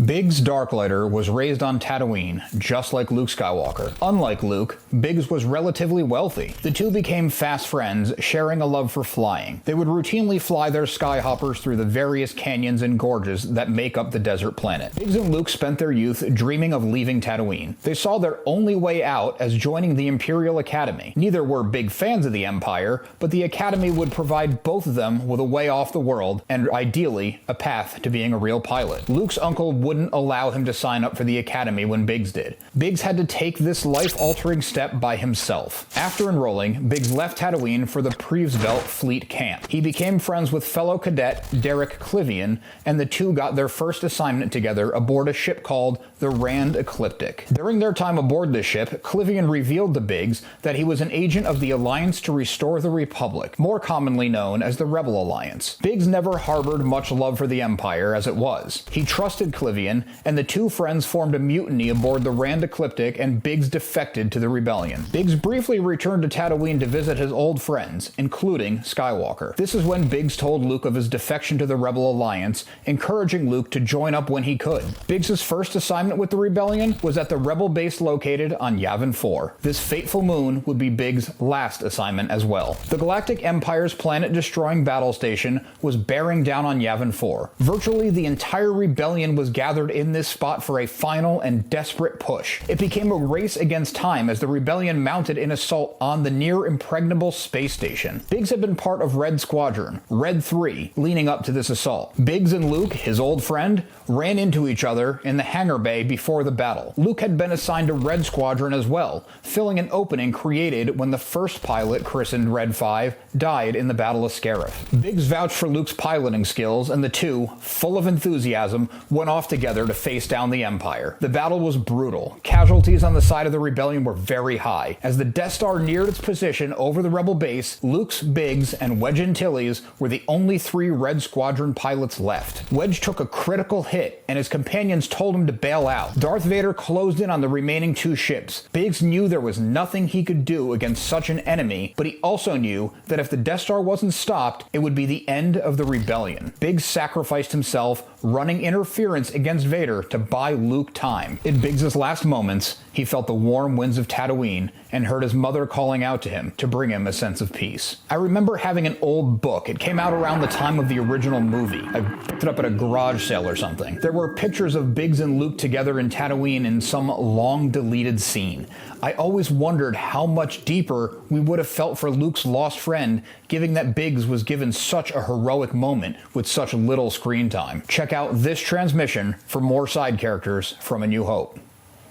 Biggs Darklighter was raised on Tatooine, just like Luke Skywalker. Unlike Luke, Biggs was relatively wealthy. The two became fast friends, sharing a love for flying. They would routinely fly their skyhoppers through the various canyons and gorges that make up the desert planet. Biggs and Luke spent their youth dreaming of leaving Tatooine. They saw their only way out as joining the Imperial Academy. Neither were big fans of the Empire, but the Academy would provide both of them with a way off the world, and ideally, a path to being a real pilot. Luke's uncle wouldn't allow him to sign up for the Academy when Biggs did. Biggs had to take this life-altering step by himself. After enrolling, Biggs left Tatooine for the Preevesvelt Fleet Camp. He became friends with fellow cadet Derek Clivian, and the two got their first assignment together aboard a ship called the Rand Ecliptic. During their time aboard this ship, Clivian revealed to Biggs that he was an agent of the Alliance to Restore the Republic, more commonly known as the Rebel Alliance. Biggs never harbored much love for the Empire as it was. He trusted Clivian, and the two friends formed a mutiny aboard the Rand Ecliptic, and Biggs defected to the rebellion. Biggs briefly returned to Tatooine to visit his old friends, including Skywalker. This is when Biggs told Luke of his defection to the Rebel Alliance, encouraging Luke to join up when he could. Biggs' first assignment with the rebellion was at the rebel base located on Yavin 4. This fateful moon would be Biggs' last assignment as well. The Galactic Empire's planet-destroying battle station was bearing down on Yavin 4. Virtually the entire rebellion was gathered in this spot for a final and desperate push. It became a race against time as the rebellion mounted an assault on the near-impregnable space station. Biggs had been part of Red Squadron, Red 3, leading up to this assault. Biggs and Luke, his old friend, ran into each other in the hangar bay before the battle. Luke had been assigned to Red Squadron as well, filling an opening created when the first pilot, christened Red 5, died in the Battle of Scarif. Biggs vouched for Luke's piloting skills, and the two, full of enthusiasm, went off together to face down the Empire. The battle was brutal. Casualties on the side of the rebellion were very high. As the Death Star neared its position over the rebel base, Luke's, Biggs, and Wedge Antilles were the only three Red Squadron pilots left. Wedge took a critical hit, and his companions told him to bail out. Darth Vader closed in on the remaining two ships. Biggs knew there was nothing he could do against such an enemy, but he also knew that if the Death Star wasn't stopped, it would be the end of the rebellion. Biggs sacrificed himself, running interference against Vader to buy Luke time. In Biggs' last moments, he felt the warm winds of Tatooine and heard his mother calling out to him to bring him a sense of peace. I remember having an old book. It came out around the time of the original movie. I picked it up at a garage sale or something. There were pictures of Biggs and Luke together in Tatooine in some long-deleted scene. I always wondered how much deeper we would have felt for Luke's lost friend, given that Biggs was given such a heroic moment with such little screen time. Check out this transmission for more side characters from A New Hope.